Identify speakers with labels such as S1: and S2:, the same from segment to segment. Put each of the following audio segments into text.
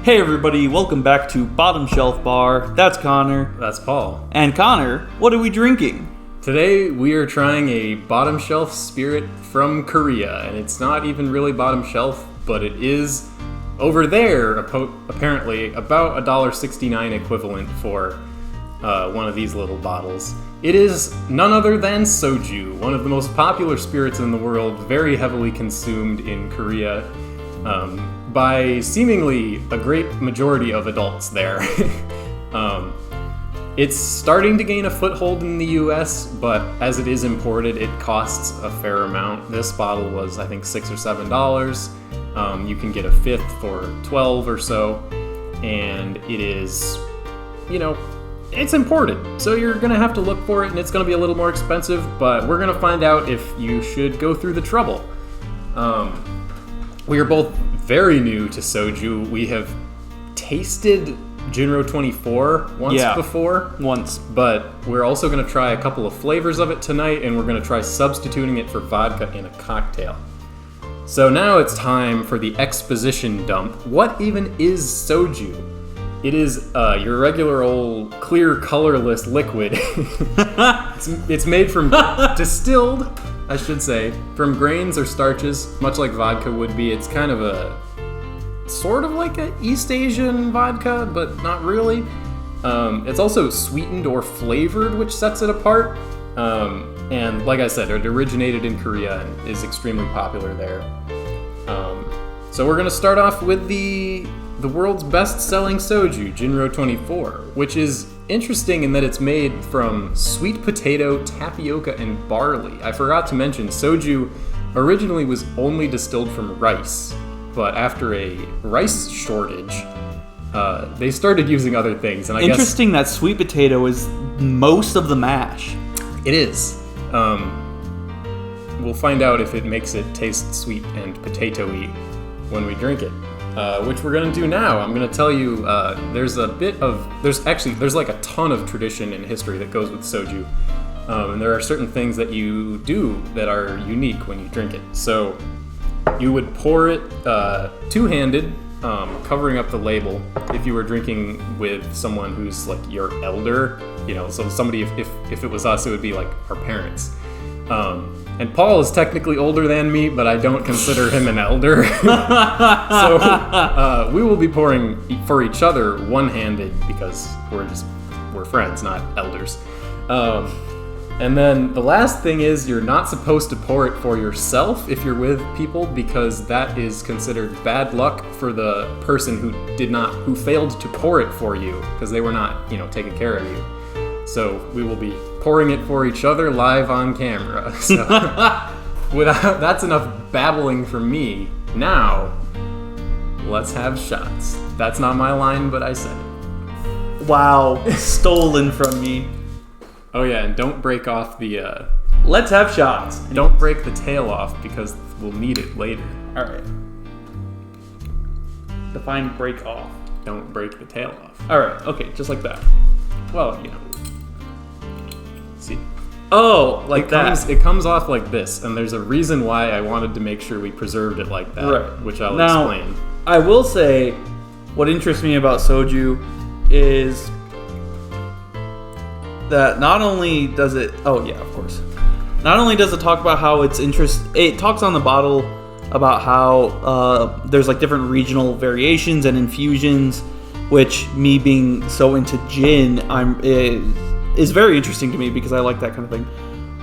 S1: Hey everybody, welcome back to Bottom Shelf Bar. That's Connor.
S2: That's Paul.
S1: And Connor, what are we drinking?
S2: Today we are trying a bottom shelf spirit from Korea, and it's not even really bottom shelf, but it is over there apparently about $1.69 equivalent for one of these little bottles. It is none other than soju, one of the most popular spirits in the world, very heavily consumed in Korea by seemingly a great majority of adults there. It's starting to gain a foothold in the US, but as it is imported, it costs a fair amount. This bottle was, I think, $6 or $7. You can get a fifth for $12 or so, and it is, it's imported. So you're gonna have to look for it, and it's gonna be a little more expensive, but we're gonna find out if you should go through the trouble. We are both very new to soju. We have tasted Jinro 24 before.
S1: Once.
S2: But we're also going to try a couple of flavors of it tonight, and we're going to try substituting it for vodka in a cocktail. So now it's time for the exposition dump. What even is soju? It is your regular old clear colorless liquid. It's made from distilled, I should say, from grains or starches, much like vodka would be. It's kind of a sort of like an East Asian vodka, but not really. It's also sweetened or flavored, which sets it apart. And like I said, it originated in Korea and is extremely popular there. So we're going to start off with the world's best-selling soju, Jinro 24, which is interesting in that it's made from sweet potato, tapioca, and barley. I forgot to mention, soju originally was only distilled from rice, but after a rice shortage, they started using other things. And
S1: Interesting that sweet potato is most of the mash.
S2: It is. We'll find out if it makes it taste sweet and potato-y when we drink it. Which we're gonna do now. I'm gonna tell you, there's like a ton of tradition and history that goes with soju. And there are certain things that you do that are unique when you drink it. So you would pour it two-handed, covering up the label if you were drinking with someone who's like your elder, so somebody, if it was us, it would be like our parents. And Paul is technically older than me, but I don't consider him an elder. So we will be pouring for each other one-handed because we're friends, not elders. And then the last thing is you're not supposed to pour it for yourself if you're with people, because that is considered bad luck for the person who failed to pour it for you because they were not, taking care of you. So we will be pouring it for each other live on camera. So that's enough babbling from me. Now, let's have shots. That's not my line, but I said it.
S1: Wow, stolen from me.
S2: Oh yeah, and don't break off the...
S1: Let's have shots.
S2: Don't break the tail off because we'll need it later.
S1: All right. Define break off.
S2: Don't break the tail off.
S1: All right, okay, just like that.
S2: Well, See.
S1: Oh, like that.
S2: It comes off like this, and there's a reason why I wanted to make sure we preserved it like that,
S1: right.
S2: Which I'll
S1: now,
S2: explain.
S1: I will say, what interests me about soju is that not only does it... Oh, yeah, of course. Not only does it talk about how it talks on the bottle about how there's like different regional variations and infusions, which me being so into gin, is very interesting to me because I like that kind of thing.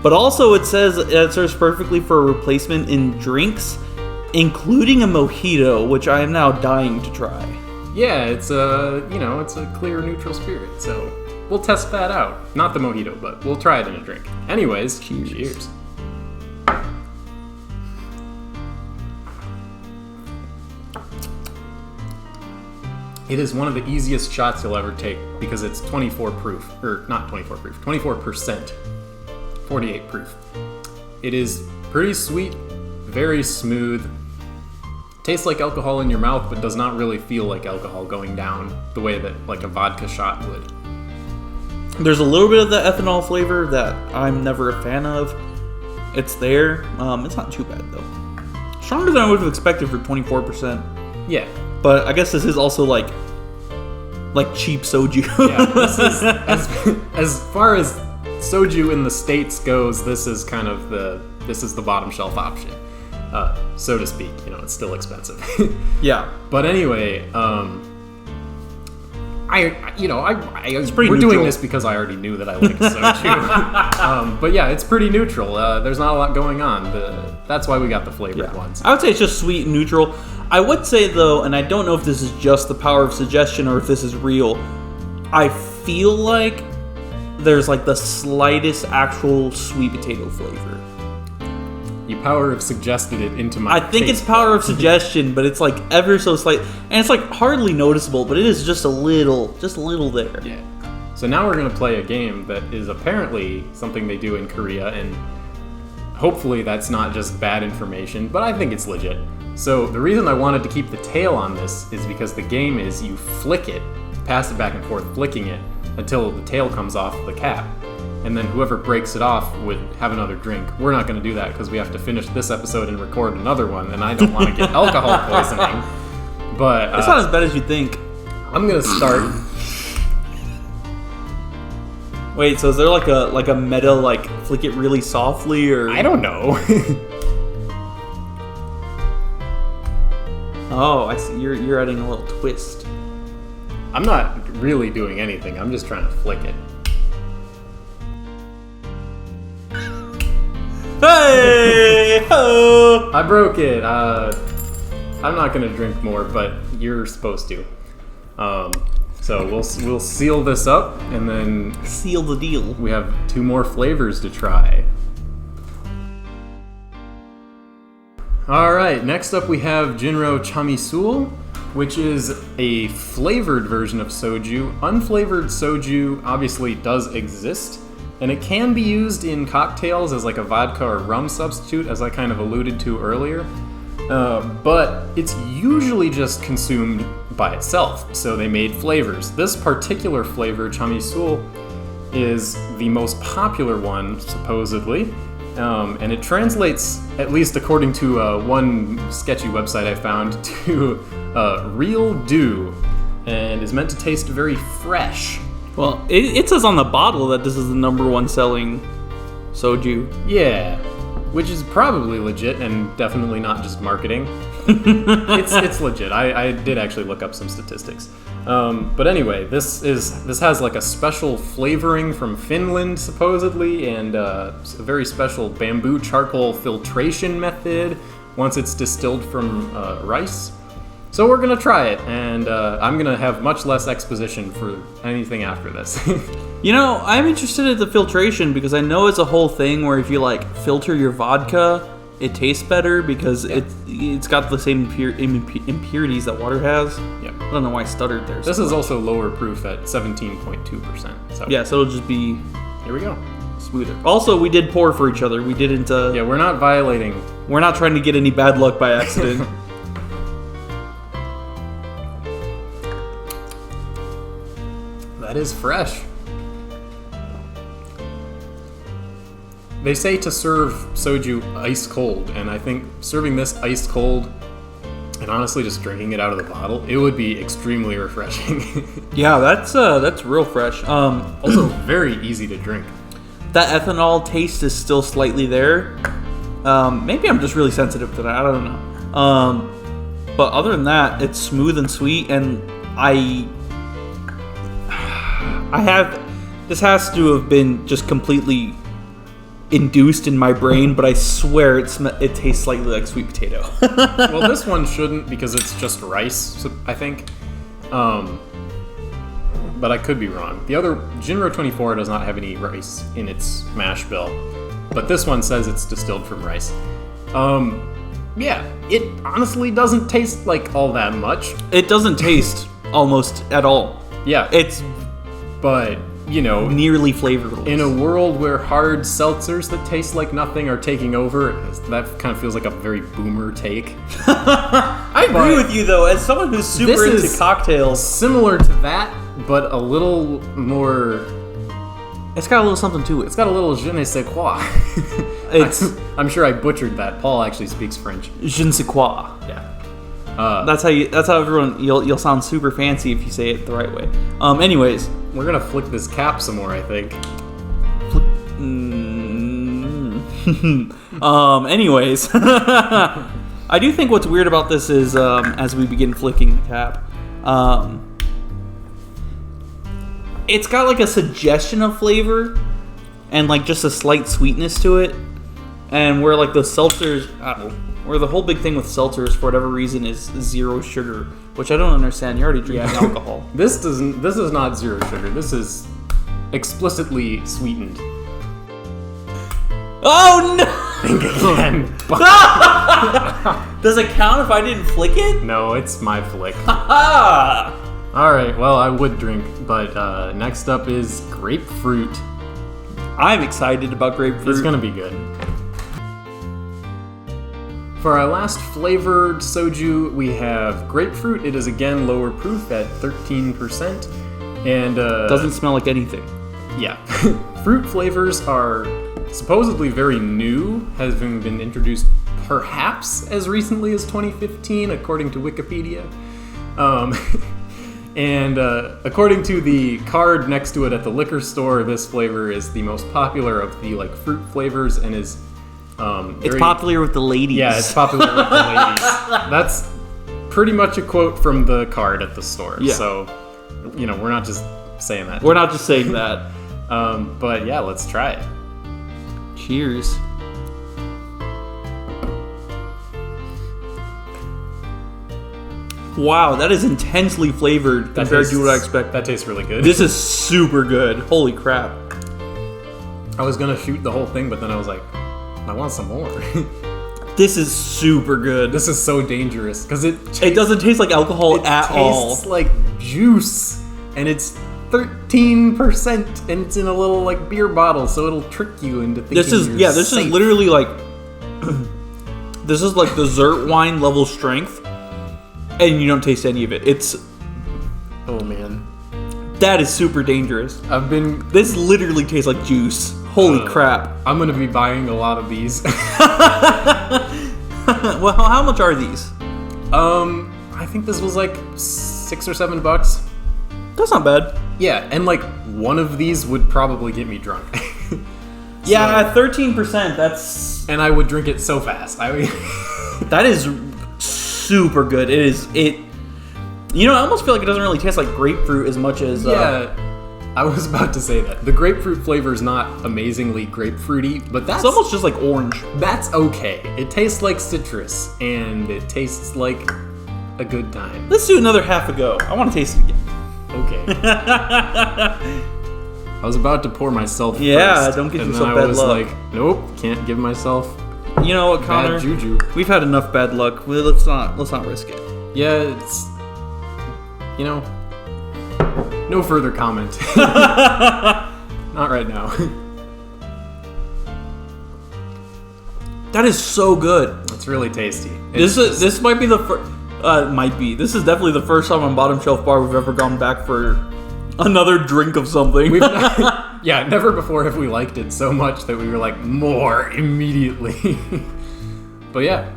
S1: But also it says it serves perfectly for a replacement in drinks, including a mojito, which I am now dying to try.
S2: Yeah, it's a clear neutral spirit, so we'll test that out. Not the mojito, but we'll try it in a drink. Anyways, cheers. It is one of the easiest shots you'll ever take because it's 24 proof, or not 24 proof, 24%, 48 proof. It is pretty sweet, very smooth, tastes like alcohol in your mouth, but does not really feel like alcohol going down the way that like a vodka shot would.
S1: There's a little bit of the ethanol flavor that I'm never a fan of. It's there. It's not too bad though. Stronger than I would have expected for 24%.
S2: Yeah.
S1: But I guess this is also like cheap soju.
S2: Yeah, this is as far as soju in the States goes, this is the bottom shelf option, so to speak. It's still expensive.
S1: Yeah.
S2: But anyway,
S1: It's pretty
S2: we're
S1: neutral.
S2: doing this because I already knew that I liked soju. But yeah, it's pretty neutral. There's not a lot going on. That's why we got the flavored ones.
S1: I would say it's just sweet and neutral. I would say though, and I don't know if this is just the power of suggestion or if this is real, I feel like there's like the slightest actual sweet potato flavor.
S2: You power have suggested it into my
S1: I think
S2: taste
S1: it's power
S2: buds.
S1: of suggestion, but it's like ever so slight, and it's like hardly noticeable, but it is just a little there.
S2: Yeah. So now we're going to play a game that is apparently something they do in Korea, and hopefully that's not just bad information, but I think it's legit. So the reason I wanted to keep the tail on this is because the game is you flick it, pass it back and forth, flicking it until the tail comes off the cap. And then whoever breaks it off would have another drink. We're not going to do that because we have to finish this episode and record another one, and I don't want to get alcohol poisoning. But
S1: It's not as bad as you think.
S2: I'm going to start.
S1: Wait, so is there like a meta like flick it really softly or?
S2: I don't know.
S1: Oh, I see. You're adding a little twist.
S2: I'm not really doing anything. I'm just trying to flick it.
S1: Hey! Ho!
S2: I broke it. I'm not gonna drink more, but you're supposed to. So we'll seal this up, and then
S1: Seal the deal.
S2: we have 2 more flavors to try. All right. Next up, we have Jinro Chamisul, which is a flavored version of soju. Unflavored soju obviously does exist. And it can be used in cocktails as like a vodka or rum substitute, as I kind of alluded to earlier. But it's usually just consumed by itself, so they made flavors. This particular flavor, Chamisul, is the most popular one, supposedly. And it translates, at least according to one sketchy website I found, to real dew, and is meant to taste very fresh.
S1: Well, it says on the bottle that this is the #1 selling soju.
S2: Yeah, which is probably legit and definitely not just marketing. It's legit. I did actually look up some statistics. But anyway, this has like a special flavoring from Finland supposedly, and a very special bamboo charcoal filtration method once it's distilled from rice. So we're gonna try it, and I'm gonna have much less exposition for anything after this.
S1: I'm interested in the filtration because I know it's a whole thing where if you like filter your vodka, it tastes better because it's got the same impurities that water has.
S2: Yep.
S1: I don't know why I stuttered there.
S2: This is also lower proof at 17.2%. So
S1: Yeah, so it'll just be
S2: here we go.
S1: smoother. Also, we did pour for each other. We didn't.
S2: Yeah, we're not violating.
S1: We're not trying to get any bad luck by accident.
S2: That is fresh. They say to serve soju ice cold, and I think serving this ice cold and honestly just drinking it out of the bottle, it would be extremely refreshing.
S1: Yeah, that's real fresh.
S2: Also very easy to drink.
S1: That ethanol taste is still slightly there. Maybe I'm just really sensitive to that. I don't know. But other than that, it's smooth and sweet, and this has to have been just completely induced in my brain, but I swear it tastes slightly like sweet potato.
S2: Well, this one shouldn't because it's just rice, I think. But I could be wrong. The other, Jinro 24 does not have any rice in its mash bill, but this one says it's distilled from rice. Yeah, it honestly doesn't taste like all that much.
S1: It doesn't taste almost at all.
S2: Yeah,
S1: It's
S2: but,
S1: nearly flavorless.
S2: in a world where hard seltzers that taste like nothing are taking over, that kind of feels like a very boomer take.
S1: I agree with you, though. As someone who's super
S2: This
S1: into
S2: is
S1: cocktails,
S2: Similar to that, but a little more.
S1: it's got a little something to it.
S2: It's got a little je ne sais quoi.
S1: It's
S2: I'm sure I butchered that. Paul actually speaks French.
S1: je ne sais quoi.
S2: Yeah.
S1: That's how everyone you'll sound super fancy if you say it the right way. Anyways,
S2: we're gonna flick this cap some more, I think.
S1: Anyways, I do think what's weird about this is as we begin flicking the cap, it's got like a suggestion of flavor and like just a slight sweetness to it, and where like the seltzers, where the whole big thing with seltzers for whatever reason is 0 sugar, which I don't understand. You're already drinking alcohol.
S2: This is not 0 sugar. This is explicitly sweetened.
S1: Oh no!
S2: Think again.
S1: Does it count if I didn't flick it?
S2: No, it's my flick.
S1: Ha!
S2: Alright, well, I would drink, but next up is Grapefruit.
S1: I'm excited about Grapefruit.
S2: It's gonna be good. For our last flavored soju, we have Grapefruit. It is again lower proof at 13%. And
S1: doesn't smell like anything.
S2: Yeah. Fruit flavors are supposedly very new, having been introduced perhaps as recently as 2015, according to Wikipedia. And according to the card next to it at the liquor store, this flavor is the most popular of the like fruit flavors and is
S1: it's popular with the ladies.
S2: Yeah, it's popular with the ladies. That's pretty much a quote from the card at the store.
S1: Yeah.
S2: So, we're not just saying that.
S1: We're not just saying that.
S2: But yeah, let's try it.
S1: Cheers. Wow, that is intensely flavored compared to what I expect.
S2: That tastes really good.
S1: This is super good. Holy crap.
S2: I was gonna shoot the whole thing, but then I was like, I want some more.
S1: This is super good.
S2: This is so dangerous because it
S1: doesn't taste like alcohol at all.
S2: It tastes like juice, and it's 13%, and it's in a little like beer bottle, so it'll trick you into thinking
S1: This is literally like this is like dessert wine level strength, and you don't taste any of it.
S2: Oh man,
S1: that is super dangerous. This literally tastes like juice. Holy crap.
S2: I'm gonna be buying a lot of these.
S1: Well, how much are these?
S2: I think this was like $6 or $7.
S1: That's not bad.
S2: Yeah, and like one of these would probably get me drunk.
S1: Yeah, at 13%, that's...
S2: And I would drink it so fast.
S1: That is super good. I almost feel like it doesn't really taste like grapefruit as much as...
S2: Yeah, I was about to say that. The grapefruit flavor is not amazingly grapefruity, but that's...
S1: It's almost just like orange.
S2: That's okay. It tastes like citrus, and it tastes like a good time.
S1: Let's do another half a go. I want to taste it again.
S2: Okay. I was about to pour myself first,
S1: don't get
S2: and
S1: yourself
S2: then
S1: bad
S2: I was
S1: luck.
S2: like, nope, can't give myself
S1: You know what, Connor?
S2: bad juju.
S1: We've had enough bad luck. Let's not risk it.
S2: Yeah, it's... no further comment. Not right now.
S1: That is so good.
S2: It's really tasty.
S1: This might be the first... This is definitely the first time on Bottom Shelf Bar we've ever gone back for another drink of something.
S2: Never before have we liked it so much that we were like, more immediately. But yeah.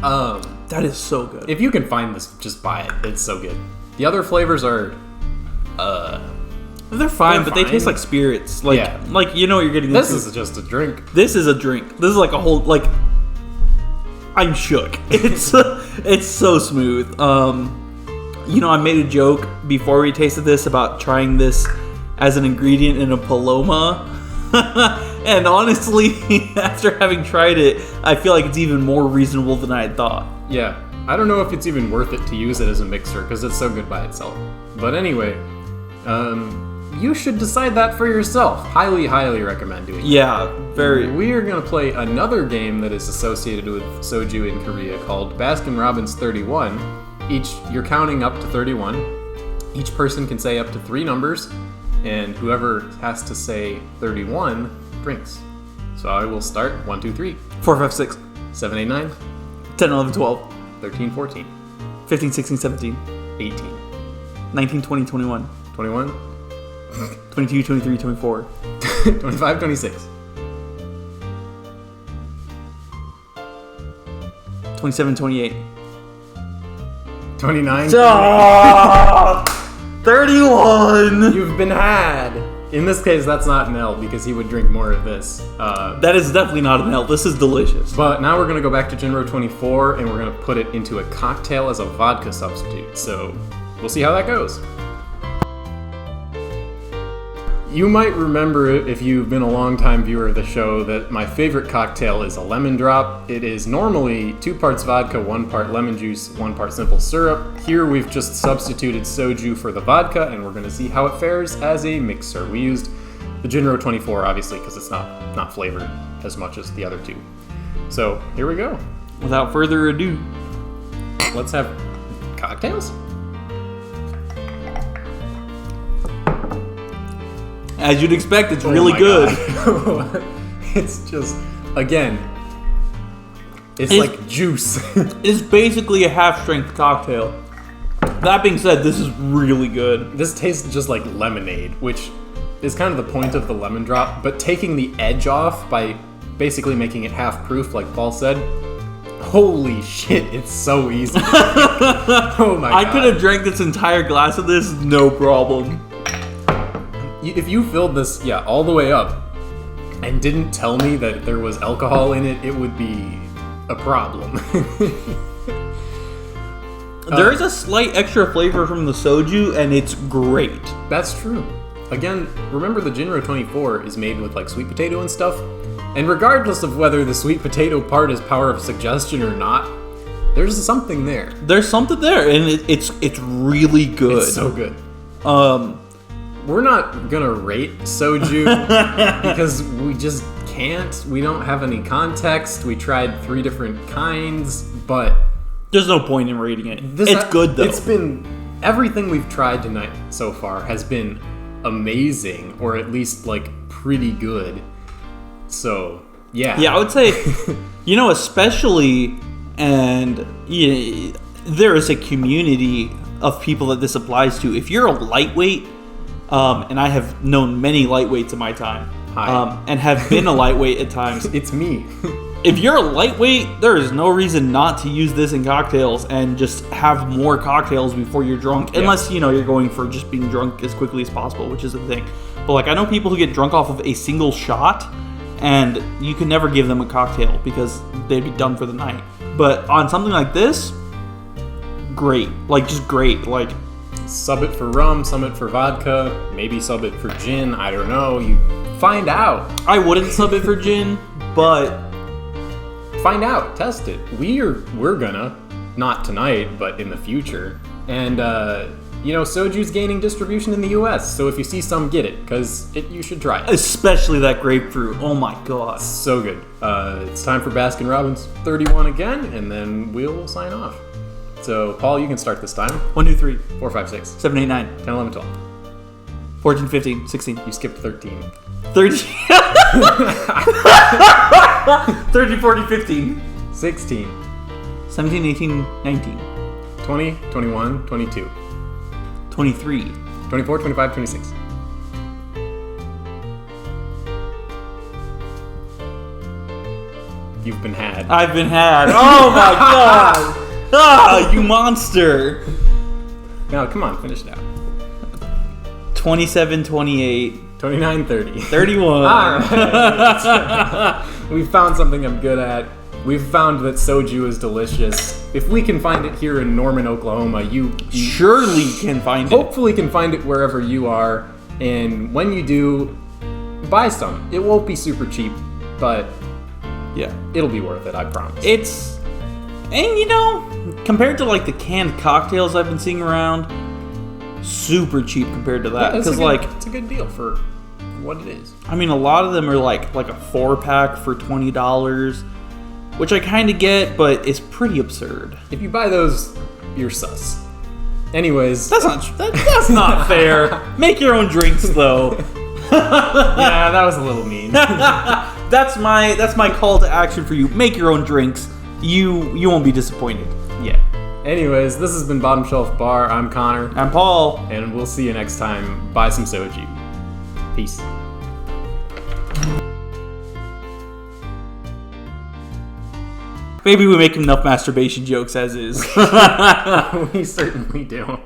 S1: That is so good.
S2: If you can find this, just buy it. It's so good. The other flavors are...
S1: They're fine, but they taste like spirits. Like you know what you're getting into.
S2: This is just a drink.
S1: This is a drink. This is like a whole... Like... I'm shook. It's so smooth. I made a joke before we tasted this about trying this as an ingredient in a Paloma. And honestly, after having tried it, I feel like it's even more reasonable than I had thought.
S2: Yeah. I don't know if it's even worth it to use it as a mixer because it's so good by itself. But anyway, you should decide that for yourself. Highly, highly recommend doing it.
S1: Yeah, very.
S2: We are going to play another game that is associated with soju in Korea called Baskin-Robbins 31. You're counting up to 31. Each person can say up to 3 numbers, and whoever has to say 31 drinks. So I will start. 1, 2, 3.
S1: 4, 5, 6.
S2: 7, 8, 9.
S1: 10, 11, 12.
S2: 13, 14.
S1: 15, 16, 17.
S2: 18.
S1: 19, 20, 21.
S2: 21.
S1: 22, 23, 24.
S2: 25, 26.
S1: 27, 28.
S2: 29.
S1: 31.
S2: You've been had. In this case, that's not an L because he would drink more of this.
S1: That is definitely not an L. This is delicious.
S2: But now we're going to go back to Jinro 24 and we're going to put it into a cocktail as a vodka substitute. So we'll see how that goes. You might remember, if you've been a long-time viewer of the show, that my favorite cocktail is a lemon drop. It is normally 2 parts vodka, 1 part lemon juice, 1 part simple syrup. Here we've just substituted soju for the vodka, and we're going to see how it fares as a mixer. We used the Jinro 24, obviously, because it's not flavored as much as the other 2. So here we go.
S1: Without further ado,
S2: let's have cocktails.
S1: As you'd expect, it's really good.
S2: It's just, again, it's like juice.
S1: It's basically a half-strength cocktail. That being said, this is really good.
S2: This tastes just like lemonade, which is kind of the point of the lemon drop, but taking the edge off by basically making it half proof, like Paul said. Holy shit, it's so easy. Oh my god.
S1: I could have drank this entire glass of this, no problem.
S2: If you filled this, all the way up and didn't tell me that there was alcohol in it, it would be a problem.
S1: There is a slight extra flavor from the soju, and it's great.
S2: That's true. Again, remember the Jinro 24 is made with like sweet potato and stuff, and regardless of whether the sweet potato part is power of suggestion or not, there's something there.
S1: There's something there, and it's really good.
S2: It's so good. We're not gonna rate soju because we just can't. We don't have any context. We tried 3 different kinds, but
S1: there's no point in rating it. It's good though.
S2: It's been everything we've tried tonight so far has been amazing, or at least like pretty good. So yeah,
S1: I would say, especially, and there is a community of people that this applies to. If you're a lightweight. And I have known many lightweights in my time. And have been a lightweight at times.
S2: It's me.
S1: If you're a lightweight, there is no reason not to use this in cocktails and just have more cocktails before you're drunk. Yeah. Unless, you're going for just being drunk as quickly as possible, which is the thing. But, I know people who get drunk off of a single shot, and you can never give them a cocktail because they'd be done for the night. But on something like this, great. Just great.
S2: Sub it for rum, sub it for vodka, maybe sub it for gin, I don't know, you find out.
S1: I wouldn't sub it for gin, but
S2: find out, test it. We're gonna, not tonight, but in the future. And, soju's gaining distribution in the US, so if you see some, get it, because you should try it.
S1: Especially that grapefruit, oh my god.
S2: So good. It's time for Baskin-Robbins 31 again, and then we'll sign off. So, Paul, you can start this time.
S1: 1, 2, 3,
S2: 4, 5, 6,
S1: 7, 8, 9,
S2: 10, 11, 12,
S1: 14, 15, 16.
S2: You skipped 13.
S1: 30. 30, 40, 15.
S2: 16.
S1: 17, 18, 19.
S2: 20, 21, 22.
S1: 23.
S2: 24, 25, 26. You've been had.
S1: I've been had. Oh my god! Ah, you monster!
S2: Now, come on, finish it out.
S1: 27, 28.
S2: 29, 30.
S1: 31.
S2: Alright. We found something I'm good at. We've found that soju is delicious. If we can find it here in Norman, Oklahoma, you
S1: surely can find it.
S2: Hopefully can find it wherever you are. And when you do, buy some. It won't be super cheap, but yeah, it'll be worth it, I promise.
S1: And compared to the canned cocktails I've been seeing around, super cheap compared to that.
S2: Because it's a good deal for what it is.
S1: I mean, a lot of them are like a 4-pack for $20, which I kind of get, but it's pretty absurd.
S2: If you buy those, you're sus. Anyways,
S1: that's not fair. Make your own drinks though.
S2: Yeah, that was a little mean.
S1: That's my call to action for you. Make your own drinks. You won't be disappointed.
S2: Yeah. Anyways, this has been Bottom Shelf Bar. I'm Connor.
S1: I'm Paul.
S2: And we'll see you next time. Buy some soju. Peace.
S1: Maybe we make enough masturbation jokes as is.
S2: We certainly do.